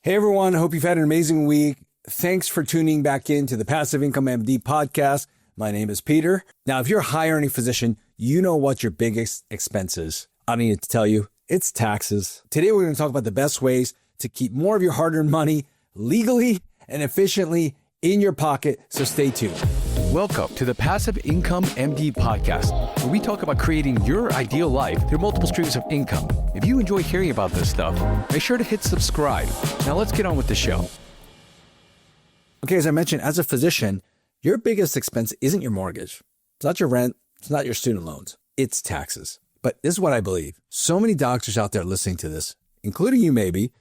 Hey everyone, hope you've had an amazing week. Thanks for tuning back in to the Passive Income MD podcast. My name is Peter. Now, if you're a high earning physician, you know what your biggest expense is. I don't need to tell you, it's taxes. Today, we're going to talk about the best ways to keep more of your hard-earned money legally and efficiently in your pocket. So stay tuned. Welcome to the Passive Income MD podcast, where we talk about creating your ideal life through multiple streams of income. If you enjoy hearing about this stuff, make sure to hit subscribe. Now let's get on with the show. Okay, as I mentioned, as a physician, your biggest expense isn't your mortgage. It's not your rent. It's not your student loans. It's taxes. But this is what I believe. So many doctors out there listening to this, including you maybe,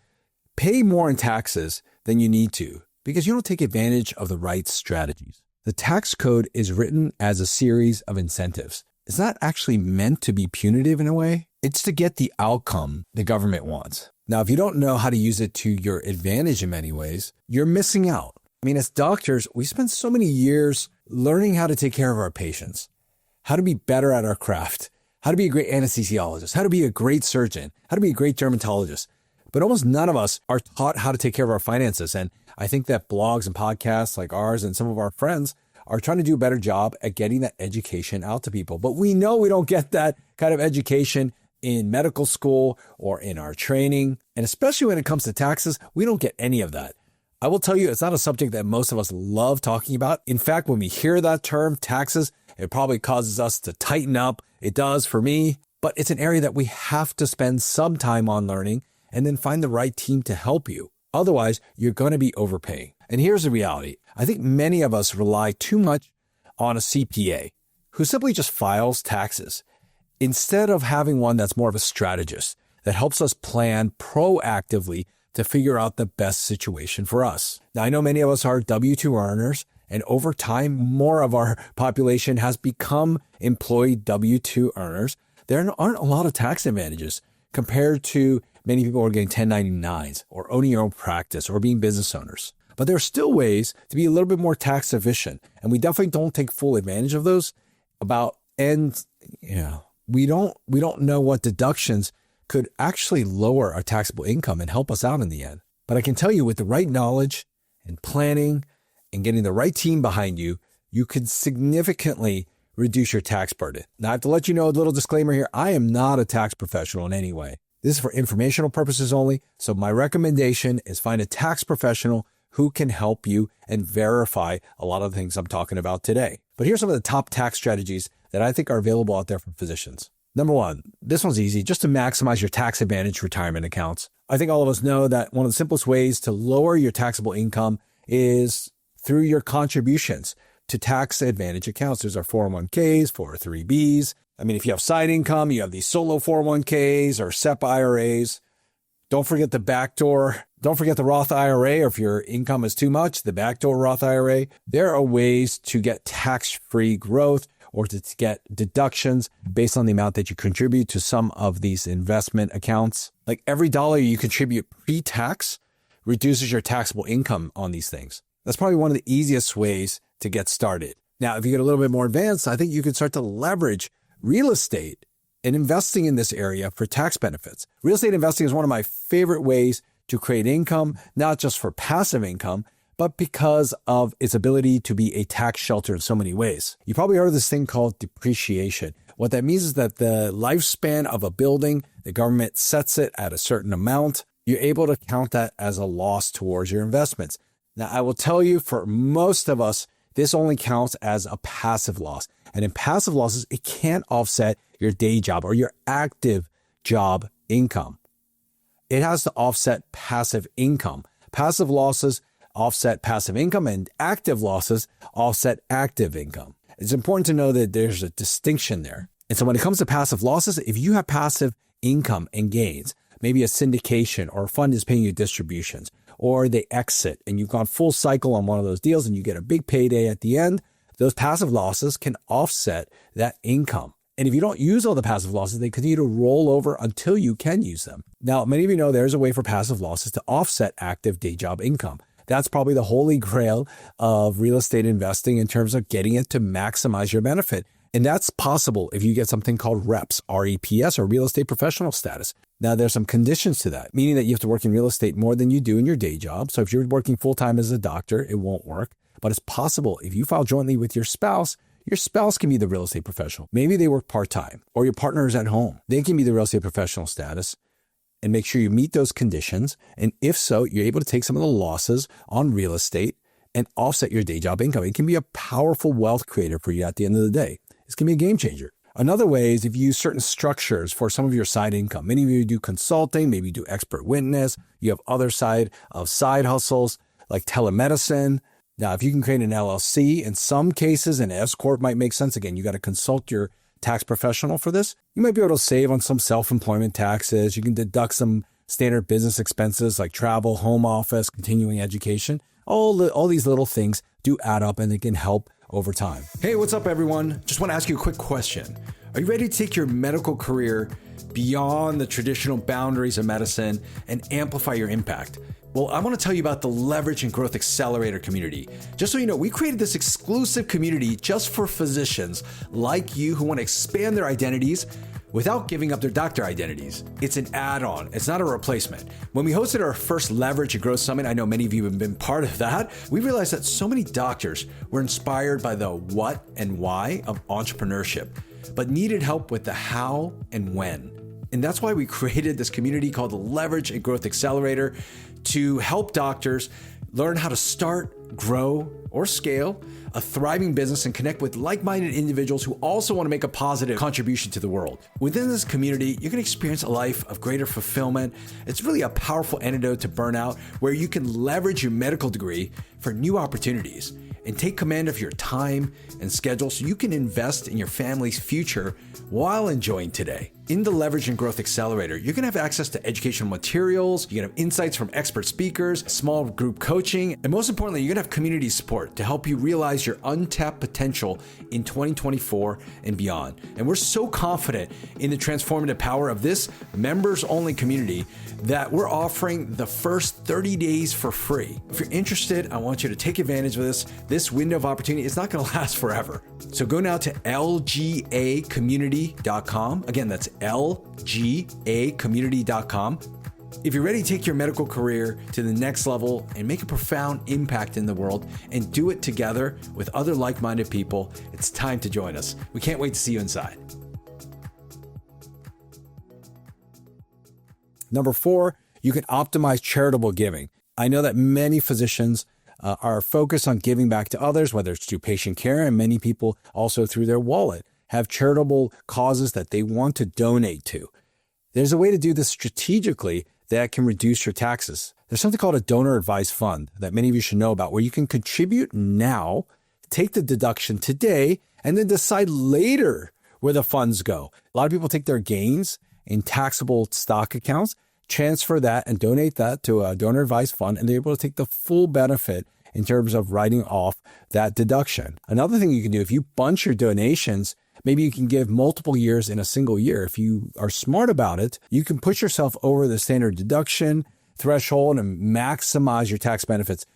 pay more in taxes than you need to because you don't take advantage of the right strategies. The tax code is written as a series of incentives. It's not actually meant to be punitive in a way. It's to get the outcome the government wants. Now, if you don't know how to use it to your advantage in many ways, you're missing out. I mean, as doctors, we spend so many years learning how to take care of our patients, how to be better at our craft, how to be a great anesthesiologist, how to be a great surgeon, how to be a great dermatologist. But almost none of us are taught how to take care of our finances. And I think that blogs and podcasts like ours and some of our friends are trying to do a better job at getting that education out to people. But we know we don't get that kind of education in medical school or in our training. And especially when it comes to taxes, we don't get any of that. I will tell you, it's not a subject that most of us love talking about. In fact, when we hear that term, taxes, it probably causes us to tighten up. It does for me. But it's an area that we have to spend some time on learning and then find the right team to help you. Otherwise, you're going to be overpaying. And here's the reality. I think many of us rely too much on a CPA who simply just files taxes instead of having one that's more of a strategist that helps us plan proactively to figure out the best situation for us. Now, I know many of us are W-2 earners, and over time, more of our population has become employed W-2 earners. There aren't a lot of tax advantages compared to many people who are getting 1099s or owning your own practice or being business owners. But there are still ways to be a little bit more tax efficient. And we definitely don't take full advantage of those. We don't know what deductions could actually lower our taxable income and help us out in the end. But I can tell you with the right knowledge and planning and getting the right team behind you, you could significantly reduce your tax burden. Now, I have to let you know a little disclaimer here. I am not a tax professional in any way. This is for informational purposes only. So my recommendation is find a tax professional who can help you and verify a lot of the things I'm talking about today. But here's some of the top tax strategies that I think are available out there for physicians. Number one, this one's easy, just to maximize your tax advantage retirement accounts. I think all of us know that one of the simplest ways to lower your taxable income is through your contributions to tax advantage accounts. There's our 401ks, 403bs. I mean, if you have side income, you have these solo 401ks or SEP IRAs. Don't forget the backdoor. Don't forget the Roth IRA, or if your income is too much, the backdoor Roth IRA. There are ways to get tax-free growth or to get deductions based on the amount that you contribute to some of these investment accounts. Like every dollar you contribute pre-tax reduces your taxable income on these things. That's probably one of the easiest ways to get started. Now, if you get a little bit more advanced, I think you can start to leverage real estate and investing in this area for tax benefits. Real estate investing is one of my favorite ways to create income, not just for passive income, but because of its ability to be a tax shelter in so many ways. You probably heard of this thing called depreciation. What that means is that the lifespan of a building, the government sets it at a certain amount. You're able to count that as a loss towards your investments. Now, I will tell you, for most of us, this only counts as a passive loss. And in passive losses, it can't offset your day job or your active job income. It has to offset passive income. Passive losses offset passive income, and active losses offset active income. It's important to know that there's a distinction there. And so when it comes to passive losses, if you have passive income and gains, maybe a syndication or a fund is paying you distributions, or they exit and you've gone full cycle on one of those deals and you get a big payday at the end, those passive losses can offset that income. And if you don't use all the passive losses, they continue to roll over until you can use them. Now, many of you know there's a way for passive losses to offset active day job income. That's probably the holy grail of real estate investing in terms of getting it to maximize your benefit. And that's possible if you get something called REPS, R-E-P-S, or real estate professional status. Now, there's some conditions to that, meaning that you have to work in real estate more than you do in your day job. So if you're working full-time as a doctor, it won't work. But it's possible if you file jointly with your spouse can be the real estate professional. Maybe they work part-time, or your partner is at home. They can be the real estate professional status, and make sure you meet those conditions. And if so, you're able to take some of the losses on real estate and offset your day job income. It can be a powerful wealth creator for you at the end of the day. This can be a game changer. Another way is if you use certain structures for some of your side income. Many of you do consulting, maybe you do expert witness. You have other side hustles like telemedicine. Now, if you can create an LLC, in some cases, an S Corp might make sense. Again, you got to consult your tax professional for this. You might be able to save on some self-employment taxes. You can deduct some standard business expenses like travel, home office, continuing education. All these little things do add up, and they can help over time. Hey, what's up, everyone? Just want to ask you a quick question. Are you ready to take your medical career beyond the traditional boundaries of medicine and amplify your impact? Well, I want to tell you about the Leverage and Growth Accelerator community. Just so you know, we created this exclusive community just for physicians like you who want to expand their identities without giving up their doctor identities. It's an add-on. It's not a replacement. When we hosted our first Leverage and Growth Summit, I know many of you have been part of that, we realized that so many doctors were inspired by the what and why of entrepreneurship, but needed help with the how and when. And that's why we created this community called the Leverage and Growth Accelerator to help doctors learn how to start, grow, or scale a thriving business and connect with like-minded individuals who also want to make a positive contribution to the world. Within this community, you're going to experience a life of greater fulfillment. It's really a powerful antidote to burnout where you can leverage your medical degree for new opportunities and take command of your time and schedule so you can invest in your family's future while enjoying today. In the Leverage and Growth Accelerator, you're going to have access to educational materials, you're going to have insights from expert speakers, small group coaching, and most importantly, you're going to have community support to help you realize your untapped potential in 2024 and beyond. And we're so confident in the transformative power of this members-only community that we're offering the first 30 days for free. If you're interested, I want you to take advantage of this. This window of opportunity is not going to last forever. So go now to lgacommunity.com. Again, that's lgacommunity.com. If you're ready to take your medical career to the next level and make a profound impact in the world and do it together with other like-minded people, it's time to join us. We can't wait to see you inside. Number 4, you can optimize charitable giving. I know that many physicians are focused on giving back to others, whether it's through patient care, and many people also through their wallet have charitable causes that they want to donate to. There's a way to do this strategically that can reduce your taxes. There's something called a donor advised fund that many of you should know about, where you can contribute now, take the deduction today, and then decide later where the funds go. A lot of people take their gains in taxable stock accounts, transfer that and donate that to a donor advised fund, and they're able to take the full benefit in terms of writing off that deduction. Another thing you can do, if you bunch your donations, maybe you can give multiple years in a single year. If you are smart about it, you can push yourself over the standard deduction threshold and maximize your tax benefits.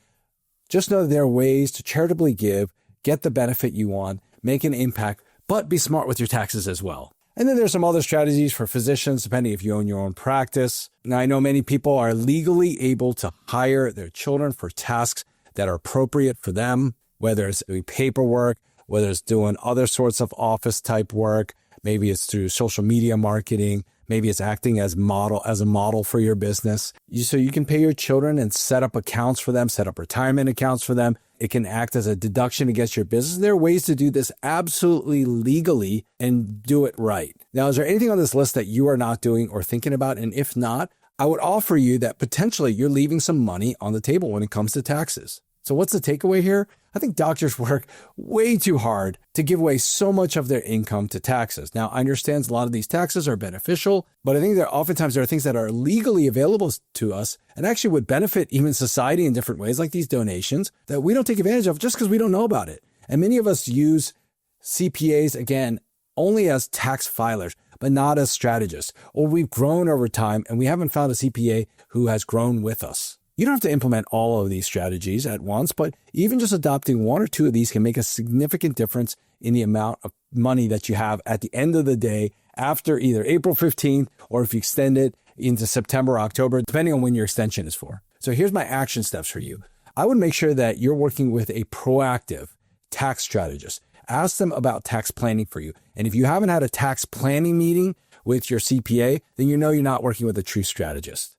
Just know that there are ways to charitably give, get the benefit you want, make an impact, but be smart with your taxes as well. And then there's some other strategies for physicians, depending if you own your own practice. Now, I know many people are legally able to hire their children for tasks that are appropriate for them, whether it's doing paperwork, whether it's doing other sorts of office type work, maybe it's through social media marketing, maybe it's acting as a model for your business. So you can pay your children and set up accounts for them, set up retirement accounts for them. It can act as a deduction against your business. There are ways to do this absolutely legally and do it right. Now, is there anything on this list that you are not doing or thinking about? And if not, I would offer you that potentially you're leaving some money on the table when it comes to taxes. So what's the takeaway here? I think doctors work way too hard to give away so much of their income to taxes. Now, I understand a lot of these taxes are beneficial, but I think that oftentimes there are things that are legally available to us and actually would benefit even society in different ways, like these donations, that we don't take advantage of just because we don't know about it. And many of us use CPAs, again, only as tax filers, but not as strategists. Or we've grown over time and we haven't found a CPA who has grown with us. You don't have to implement all of these strategies at once, but even just adopting one or two of these can make a significant difference in the amount of money that you have at the end of the day after either April 15th or if you extend it into September or October, depending on when your extension is for. So here's my action steps for you. I would make sure that you're working with a proactive tax strategist. Ask them about tax planning for you. And if you haven't had a tax planning meeting with your CPA, then you know you're not working with a true strategist.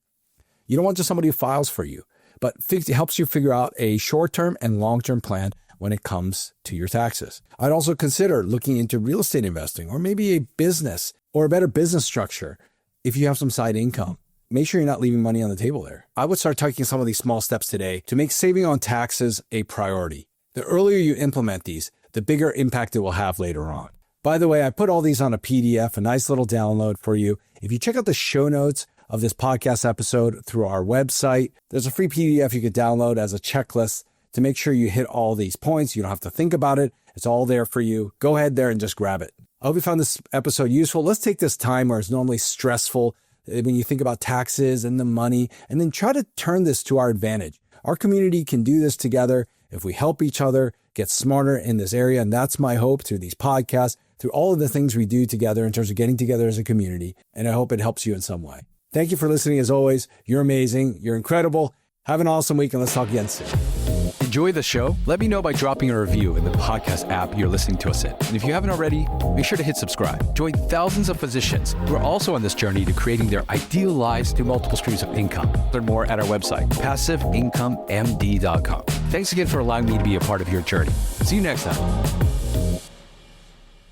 You don't want just somebody who files for you, but it helps you figure out a short-term and long-term plan when it comes to your taxes. I'd also consider looking into real estate investing or maybe a business or a better business structure if you have some side income. Make sure you're not leaving money on the table there. I would start taking some of these small steps today to make saving on taxes a priority. The earlier you implement these, the bigger impact it will have later on. By the way, I put all these on a PDF, a nice little download for you. If you check out the show notes of this podcast episode through our website, there's a free PDF you could download as a checklist to make sure you hit all these points. You don't have to think about it. It's all there for you. Go ahead there and just grab it. I hope you found this episode useful. Let's take this time where it's normally stressful when you think about taxes and the money, and then try to turn this to our advantage. Our community can do this together if we help each other get smarter in this area. And that's my hope through these podcasts, through all of the things we do together in terms of getting together as a community. And I hope it helps you in some way. Thank you for listening as always. You're amazing. You're incredible. Have an awesome week and let's talk again soon. Enjoy the show? Let me know by dropping a review in the podcast app you're listening to us in. And if you haven't already, make sure to hit subscribe. Join thousands of physicians who are also on this journey to creating their ideal lives through multiple streams of income. Learn more at our website, passiveincomemd.com. Thanks again for allowing me to be a part of your journey. See you next time.